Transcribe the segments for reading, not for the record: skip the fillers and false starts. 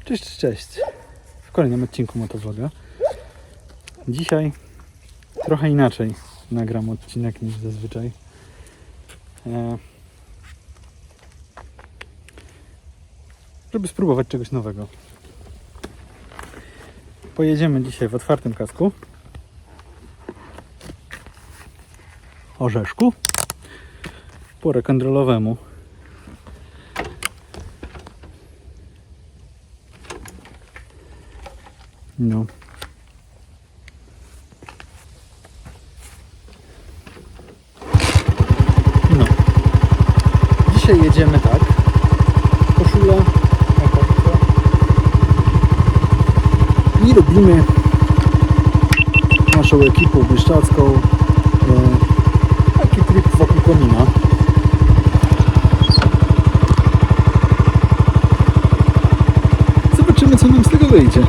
Cześć, cześć. W kolejnym odcinku Motovloga. Dzisiaj trochę inaczej nagram odcinek niż zazwyczaj. Żeby spróbować czegoś nowego. Pojedziemy dzisiaj w otwartym kasku. Orzeszku. Po rock'n'rollowemu. No. No. Dzisiaj jedziemy tak. Koszula. I robimy naszą ekipą bieszczacką taki trip wokół komina. Zobaczymy, co nam z tego wyjdzie.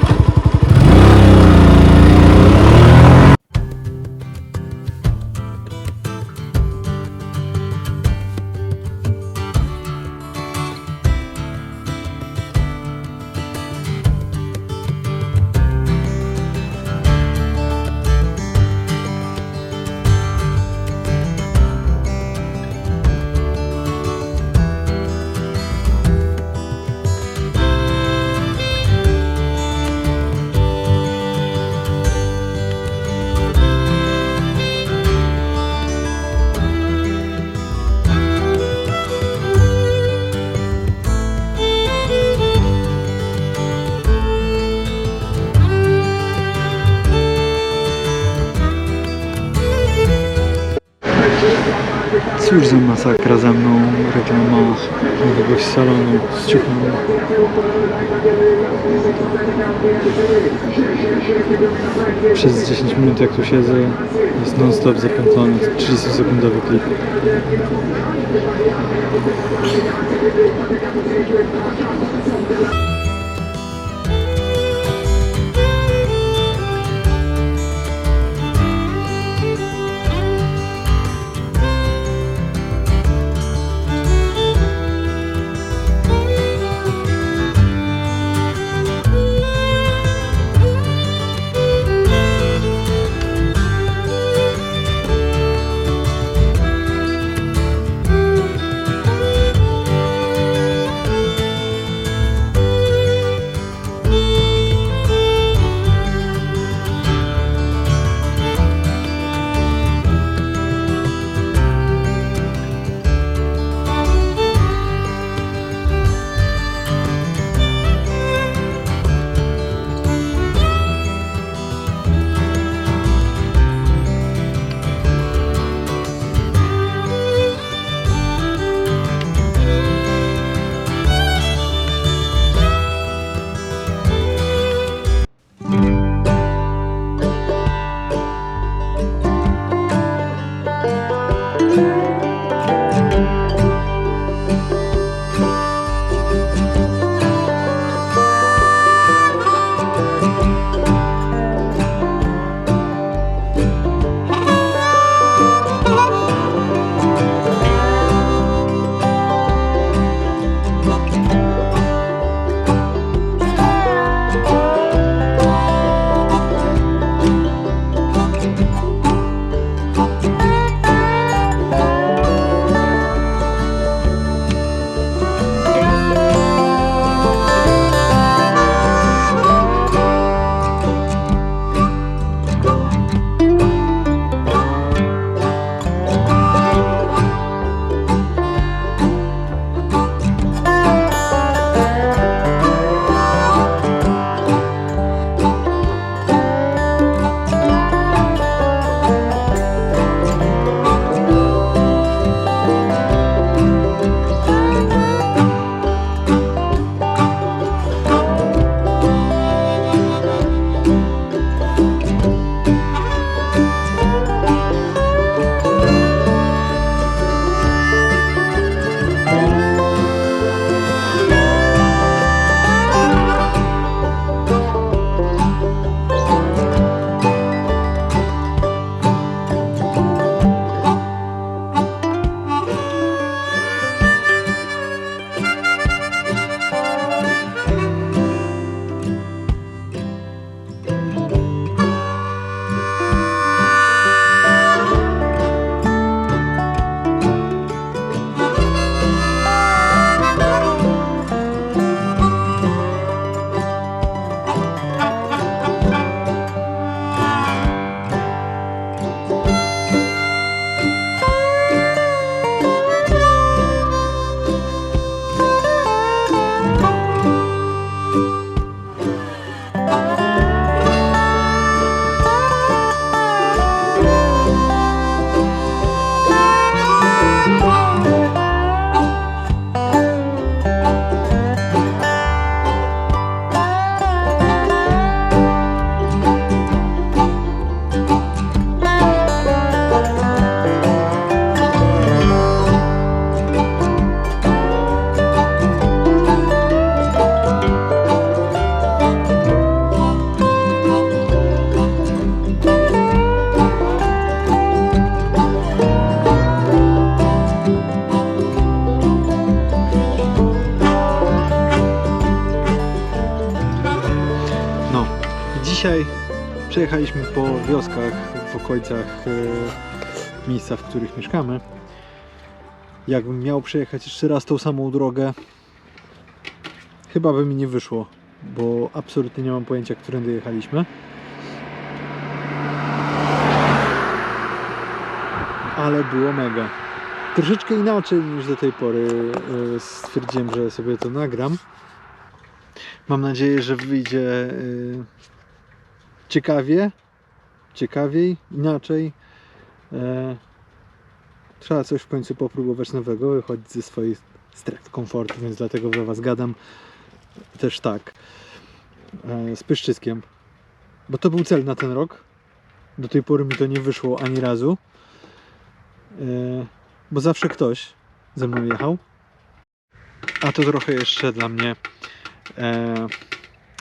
Cóż za masakra za mną, reklama jakiegoś salonu z ciuchami. Przez 10 minut jak tu siedzę, jest non-stop zapętlony 30-sekundowy klip. Dzisiaj przejechaliśmy po wioskach w okolicach miejsca, w których mieszkamy. Jakbym miał przejechać jeszcze raz tą samą drogę, chyba by mi nie wyszło, bo absolutnie nie mam pojęcia, którędy jechaliśmy. Ale było mega. Troszeczkę inaczej niż do tej pory stwierdziłem, że sobie to nagram. Mam nadzieję, że wyjdzie ciekawiej, inaczej. Trzeba coś w końcu popróbować nowego, wychodzić ze swojej strefy komfortu, więc dlatego do Was gadam też tak. Z pyszczyskiem. Bo to był cel na ten rok. Do tej pory mi to nie wyszło ani razu. Bo zawsze ktoś ze mną jechał. A to trochę jeszcze dla mnie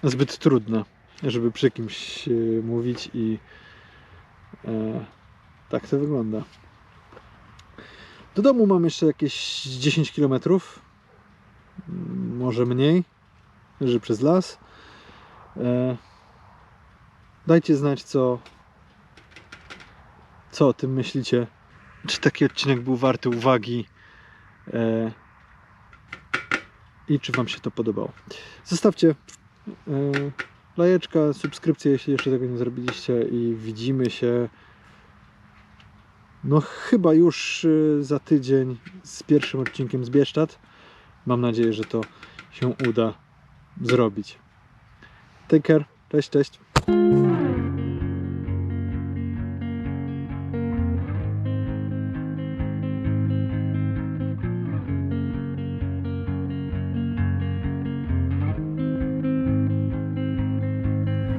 zbyt trudne, żeby przy kimś mówić i tak to wygląda. Do domu mam jeszcze jakieś 10 km, może mniej, że przez las. Dajcie znać, co o tym myślicie. Czy taki odcinek był warty uwagi i czy Wam się to podobało. Zostawcie lajeczka, subskrypcję, jeśli jeszcze tego nie zrobiliście, i widzimy się no chyba już za tydzień z pierwszym odcinkiem z Bieszczad. Mam nadzieję, że to się uda zrobić. Take care, cześć.